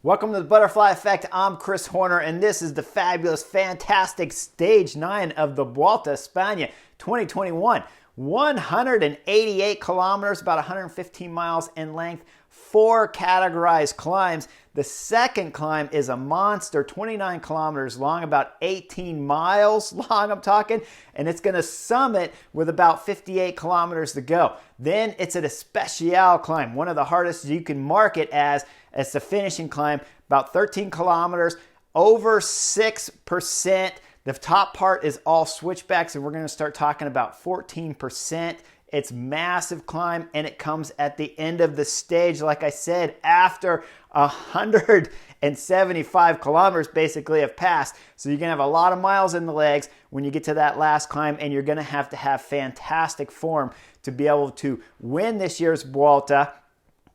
Welcome to the Butterfly Effect. I'm Chris Horner, and this is the fabulous, fantastic Stage 9 of the Vuelta, España 2021. 188 kilometers, about 115 miles in length, 4 categorized climbs. The second climb is a monster, 29 kilometers long, about 18 miles long, I'm talking, and it's going to summit with about 58 kilometers to go. Then it's an especial climb, one of the hardest you can mark it as. It's the finishing climb, about 13 kilometers, over 6%. The top part is all switchbacks, and we're going to start talking about 14%. It's massive climb, and it comes at the end of the stage, like I said, after 175 kilometers basically have passed. So you're going to have a lot of miles in the legs when you get to that last climb, and you're going to have fantastic form to be able to win this year's Vuelta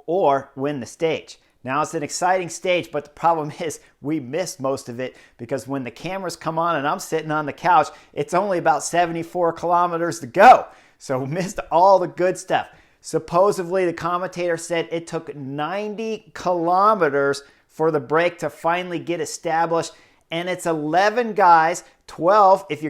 or win the stage. Now, it's an exciting stage, but the problem is we missed most of it because when the cameras come on and I'm sitting on the couch, it's only about 74 kilometers to go. So we missed all the good stuff. Supposedly, the commentator said it took 90 kilometers for the break to finally get established, and it's 11 guys, 12 if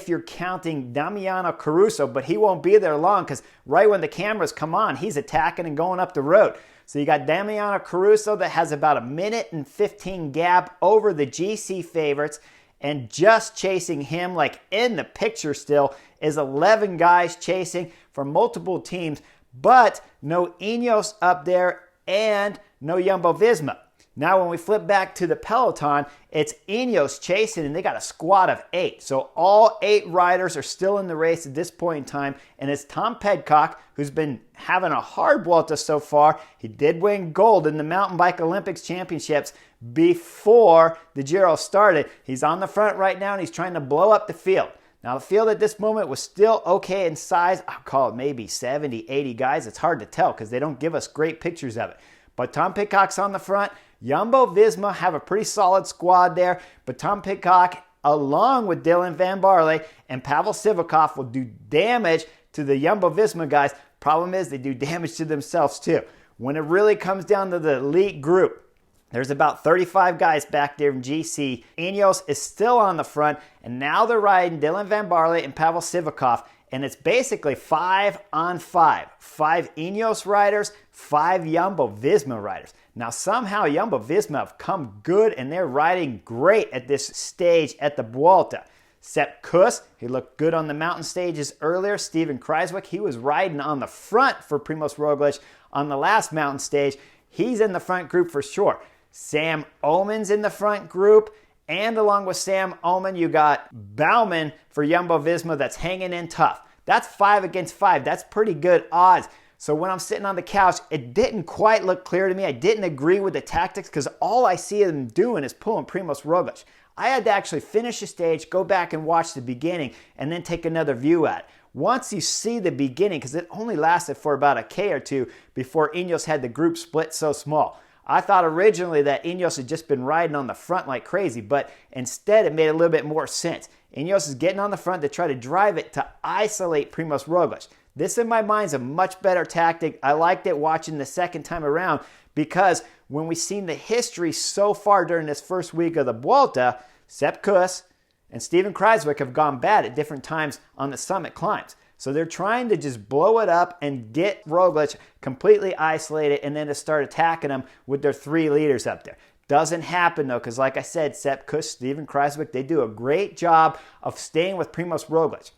you're counting Damiano Caruso, but he won't be there long because right when the cameras come on, he's attacking and going up the road. So you got Damiano Caruso that has about a minute and 15 gap over the GC favorites, and just chasing him, like in the picture still, is 11 guys chasing from multiple teams, but no Ineos up there and no Jumbo-Visma. Now when we flip back to the Peloton, it's Ineos chasing, and they got a squad of 8. So all 8 riders are still in the race at this point in time, and it's Tom Pidcock, who's been having a hard Vuelta so far. He did win gold in the Mountain Bike Olympics Championships before the Giro started. He's on the front right now, and he's trying to blow up the field. Now, the field at this moment was still okay in size. I'll call it maybe 70, 80 guys. It's hard to tell because they don't give us great pictures of it. But Tom Pidcock's on the front. Jumbo-Visma have a pretty solid squad there, but Tom Pidcock, along with Dylan Van Barle and Pavel Sivakov, will do damage to the Jumbo-Visma guys. Problem is, they do damage to themselves too. When it really comes down to the elite group, there's about 35 guys back there in GC. Ineos is still on the front, and now they're riding Dylan Van Barle and Pavel Sivakov, and it's basically 5 on 5. 5 Ineos riders, 5 Jumbo-Visma riders. Now, somehow Jumbo-Visma have come good, and they're riding great at this stage at the Vuelta. Sepp Kuss, he looked good on the mountain stages earlier. Steven Kruijswijk, he was riding on the front for Primoz Roglic on the last mountain stage. He's in the front group for sure. Sam Oomen's in the front group, and along with Sam Oomen, you got Bauman for Jumbo-Visma that's hanging in tough. That's 5 against 5. That's pretty good odds. So when I'm sitting on the couch, it didn't quite look clear to me. I didn't agree with the tactics because all I see them doing is pulling Primoz Roglic. I had to actually finish the stage, go back and watch the beginning, and then take another view at it. Once you see the beginning, because it only lasted for about a K or two before Ineos had the group split so small. I thought originally that Ineos had just been riding on the front like crazy, but instead it made a little bit more sense. Ineos is getting on the front to try to drive it to isolate Primoz Roglic. This, in my mind, is a much better tactic. I liked it watching the second time around because when we've seen the history so far during this first week of the Vuelta, Sepp Kuss and Steven Kruijswijk have gone bad at different times on the summit climbs. So they're trying to just blow it up and get Roglic completely isolated and then to start attacking him with their 3 leaders up there. Doesn't happen though, because like I said, Sepp Kuss, Steven Kruijswijk, they do a great job of staying with Primoz Roglic.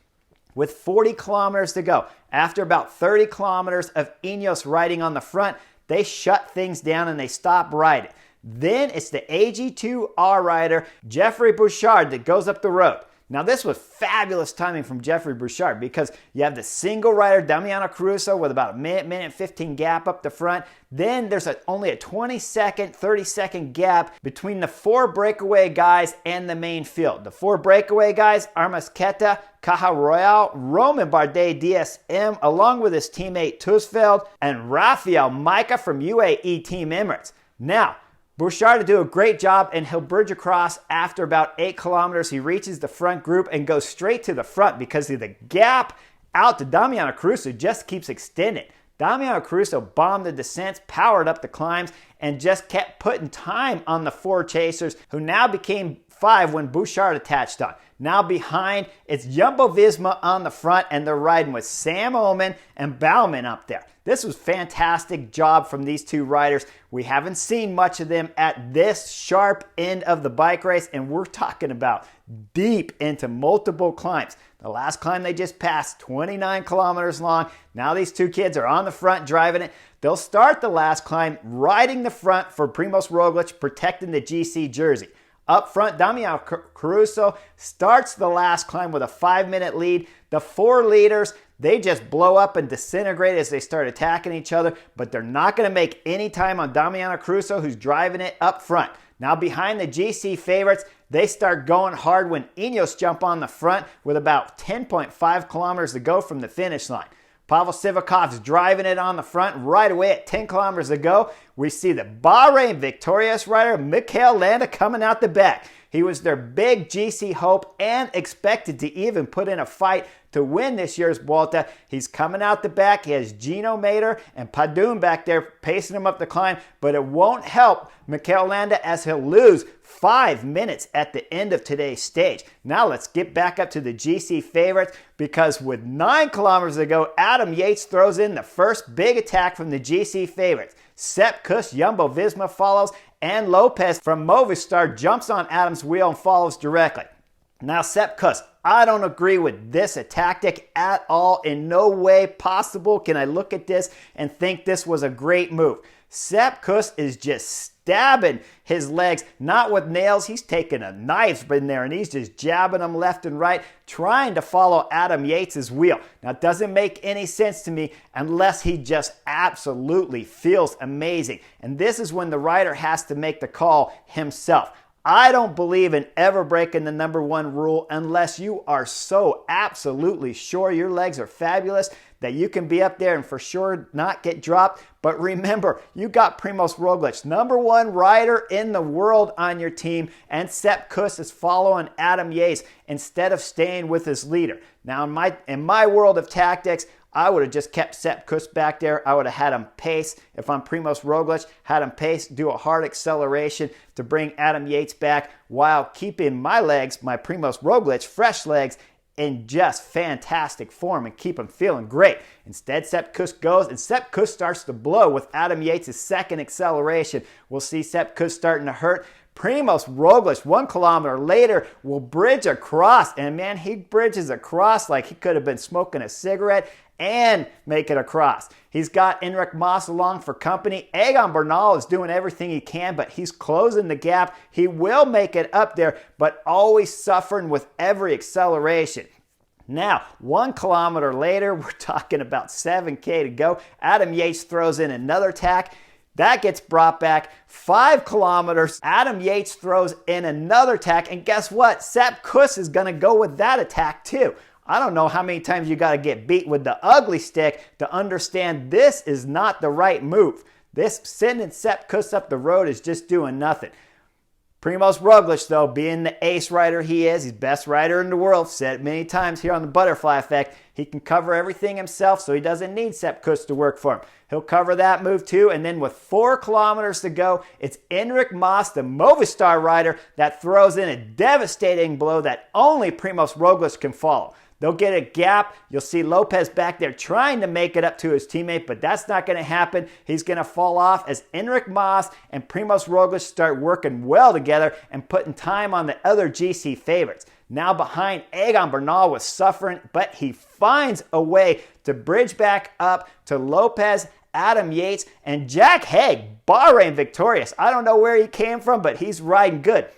With 40 kilometers to go, after about 30 kilometers of Ineos riding on the front, they shut things down and they stop riding. Then it's the AG2R rider, Geoffrey Bouchard, that goes up the road. Now, this was fabulous timing from Geoffrey Bouchard because you have the single rider, Damiano Caruso, with about a minute and 15 gap up the front. Then there's only a 20-second, 30-second gap between the 4 breakaway guys and the main field. The 4 breakaway guys, Armas Keta, Caja Royal, Roman Bardet DSM, along with his teammate Tusveld, and Rafael Micah from UAE Team Emirates. Now, Bouchard to do a great job, and he'll bridge across after about 8 kilometers. He reaches the front group and goes straight to the front because of the gap out to Damiano Caruso just keeps extending. Damiano Caruso bombed the descents, powered up the climbs, and just kept putting time on the 4 chasers, who now became 5 when Bouchard attached on. Now behind, it's Jumbo-Visma on the front, and they're riding with Sam Omen and Baumann up there. This was fantastic job from these 2 riders. We haven't seen much of them at this sharp end of the bike race, and we're talking about deep into multiple climbs. The last climb they just passed, 29 kilometers long. Now these 2 kids are on the front driving it. They'll start the last climb riding the front for Primoz Roglic, protecting the GC jersey. Up front, Damiano Caruso starts the last climb with a 5-minute lead. The 4 leaders, they just blow up and disintegrate as they start attacking each other, but they're not going to make any time on Damiano Caruso, who's driving it up front. Now behind the GC favorites, they start going hard when Ineos jump on the front with about 10.5 kilometers to go from the finish line. Pavel Sivakov's driving it on the front. Right away at 10 kilometers to go, we see the Bahrain victorious rider Mikel Landa coming out the back. He was their big GC hope and expected to even put in a fight to win this year's Vuelta. He's coming out the back. He has Gino Mader and Padun back there pacing him up the climb, but it won't help Mikel Landa as he'll lose 5 minutes at the end of today's stage. Now let's get back up to the GC favorites, because with 9 kilometers to go, Adam Yates throws in the first big attack from the GC favorites. Sepp Kuss, Jumbo-Visma follows, and Lopez from Movistar jumps on Adam's wheel and follows directly. Now Sepp Kuss, I don't agree with this tactic at all. In no way possible can I look at this and think this was a great move. Sepp Kuss is just stabbing his legs, not with nails. He's taking a knife in there and he's just jabbing them left and right, trying to follow Adam Yates' wheel. Now, it doesn't make any sense to me unless he just absolutely feels amazing. And this is when the rider has to make the call himself. I don't believe in ever breaking the number 1 rule unless you are so absolutely sure your legs are fabulous that you can be up there and for sure not get dropped. But remember, you got Primoz Roglic, number 1 rider in the world on your team, and Sepp Kuss is following Adam Yates instead of staying with his leader. Now, in my world of tactics, I would have just kept Sepp Kuss back there. I would have had him pace. If I'm Primoz Roglic, had him pace, do a hard acceleration to bring Adam Yates back while keeping my legs, my Primoz Roglic fresh legs, in just fantastic form and keep him feeling great. Instead, Sepp Kuss goes, and Sepp Kuss starts to blow with Adam Yates' second acceleration. We'll see Sepp Kuss starting to hurt. Primoz Roglic, 1 kilometer later, will bridge across. And man, he bridges across like he could have been smoking a cigarette and make it across. He's got Enric Mas along for company. Egan Bernal is doing everything he can, but he's closing the gap. He will make it up there, but always suffering with every acceleration. Now, 1 kilometer later, we're talking about 7K to go. Adam Yates throws in another attack. That gets brought back 5 kilometers. Adam Yates throws in another attack, and guess what? Sepp Kuss is going to go with that attack too. I don't know how many times you got to get beat with the ugly stick to understand this is not the right move. This sending Sepp Kuss up the road is just doing nothing. Primoz Roglic, though, being the ace rider he is, he's best rider in the world, said it many times here on the Butterfly Effect, he can cover everything himself, so he doesn't need Sepp Kuss to work for him. He'll cover that move too, and then with 4 kilometers to go, it's Enric Mas, the Movistar rider, that throws in a devastating blow that only Primoz Roglic can follow. They'll get a gap. You'll see Lopez back there trying to make it up to his teammate, but that's not going to happen. He's going to fall off as Enric Mas and Primoz Roglic start working well together and putting time on the other GC favorites. Now behind, Egan Bernal was suffering, but he finds a way to bridge back up to Lopez, Adam Yates, and Jack Haig, Bahrain victorious. I don't know where he came from, but he's riding good.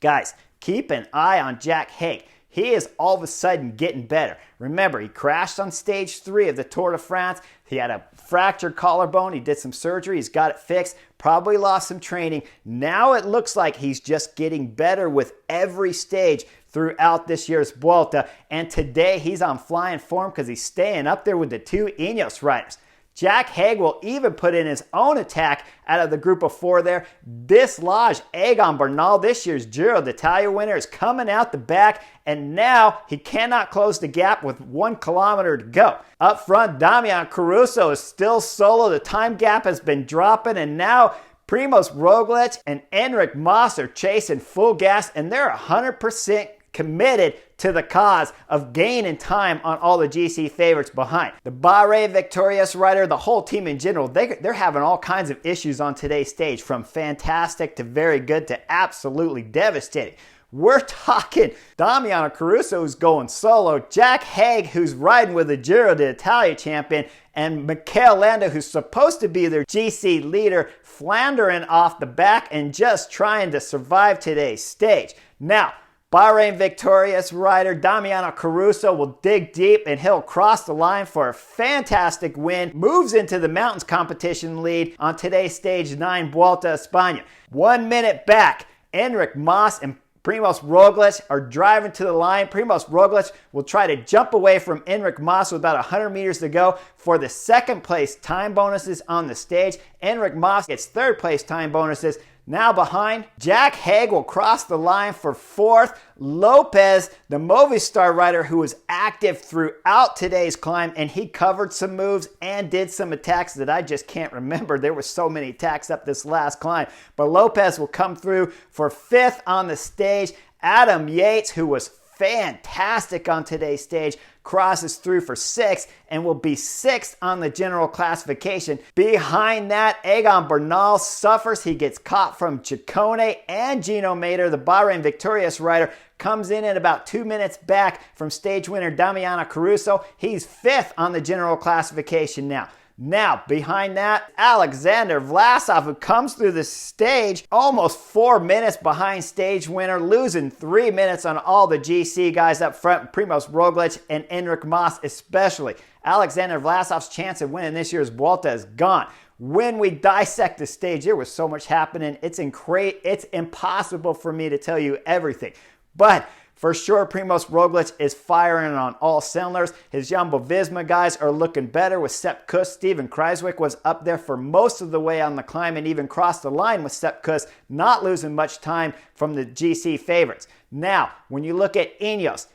Guys, keep an eye on Jack Haig. He is all of a sudden getting better. Remember, he crashed on stage 3 of the Tour de France. He had a fractured collarbone. He did some surgery. He's got it fixed. Probably lost some training. Now it looks like he's just getting better with every stage throughout this year's Vuelta. And today he's on flying form because he's staying up there with the 2 Ineos riders. Jack Haig will even put in his own attack out of the group of 4 there. Dislodge Egan Bernal, this year's Giro d'Italia winner, is coming out the back, and now he cannot close the gap with 1 kilometer to go. Up front, Damian Caruso is still solo. The time gap has been dropping, and now Primož Roglic and Enric Mas are chasing full gas, and they're 100% committed to the cause of gaining time on all the GC favorites behind. The Bahrain victorious rider, the whole team in general, they're having all kinds of issues on today's stage, from fantastic to very good to absolutely devastating. We're talking Damian Caruso, who's going solo, Jack Haig, who's riding with the Giro d'Italia champion, and Mikel Landa, who's supposed to be their GC leader, floundering off the back and just trying to survive today's stage. Now, Bahrain victorious rider Damian Caruso will dig deep, and he'll cross the line for a fantastic win. Moves into the mountains competition lead on today's stage 9 Vuelta España. 1 minute back, Enric Mas and Primož Roglic are driving to the line. Primož Roglic will try to jump away from Enric Mas with about 100 meters to go for the second place time bonuses on the stage. Enric Mas gets third place time bonuses. Now behind, Jack Haig will cross the line for 4th. Lopez, the Movistar rider who was active throughout today's climb, and he covered some moves and did some attacks that I just can't remember. There were so many attacks up this last climb. But Lopez will come through for 5th on the stage. Adam Yates, who was fantastic on today's stage, crosses through for 6th and will be 6th on the general classification. Behind that, Egan Bernal suffers. He gets caught from Ciccone, and Gino Mader, the Bahrain victorious rider, comes in at about 2 minutes back from stage winner Damian Caruso. He's 5th on the general classification now. Now, behind that, Alexander Vlasov, who comes through the stage almost 4 minutes behind stage winner, losing 3 minutes on all the GC guys up front, Primož Roglic and Enric Mas especially. Alexander Vlasov's chance of winning this year's Vuelta is gone. When we dissect the stage, there was so much happening. It's impossible for me to tell you everything. But for sure, Primož Roglic is firing on all cylinders. His Jumbo-Visma guys are looking better with Sepp Kuss. Steven Kruijswijk was up there for most of the way on the climb and even crossed the line with Sepp Kuss, not losing much time from the GC favorites. Now, when you look at Ineos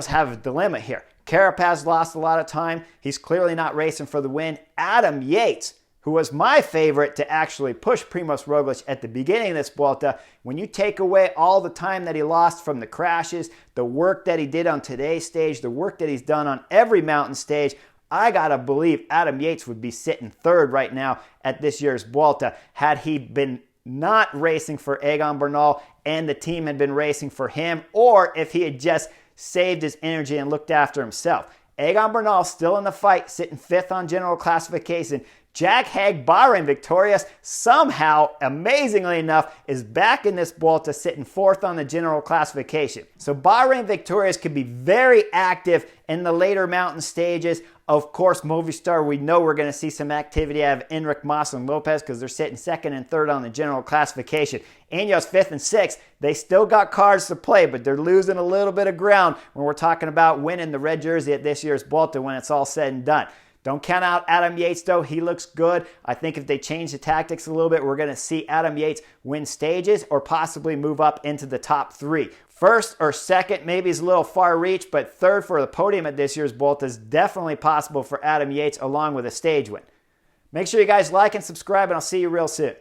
have a dilemma here. Carapaz lost a lot of time. He's clearly not racing for the win. Adam Yates, who was my favorite to actually push Primož Roglic at the beginning of this Vuelta, when you take away all the time that he lost from the crashes, the work that he did on today's stage, the work that he's done on every mountain stage, I gotta believe Adam Yates would be sitting 3rd right now at this year's Vuelta had he been not racing for Egan Bernal and the team had been racing for him, or if he had just saved his energy and looked after himself. Egan Bernal still in the fight, sitting 5th on general classification. Jack Haig, Bahrain victorious, somehow, amazingly enough, is back in this Vuelta, sitting 4th on the general classification. So Bahrain victorious could be very active in the later mountain stages. Of course, Movistar, we know we're going to see some activity out of Enric Mas and Lopez because they're sitting 2nd and 3rd on the general classification. Ineos 5th and 6th, they still got cards to play, but they're losing a little bit of ground when we're talking about winning the red jersey at this year's Vuelta when it's all said and done. Don't count out Adam Yates, though. He looks good. I think if they change the tactics a little bit, we're going to see Adam Yates win stages or possibly move up into the top 3. 1st or 2nd maybe is a little far reach, but 3rd for the podium at this year's Vuelta is definitely possible for Adam Yates along with a stage win. Make sure you guys like and subscribe, and I'll see you real soon.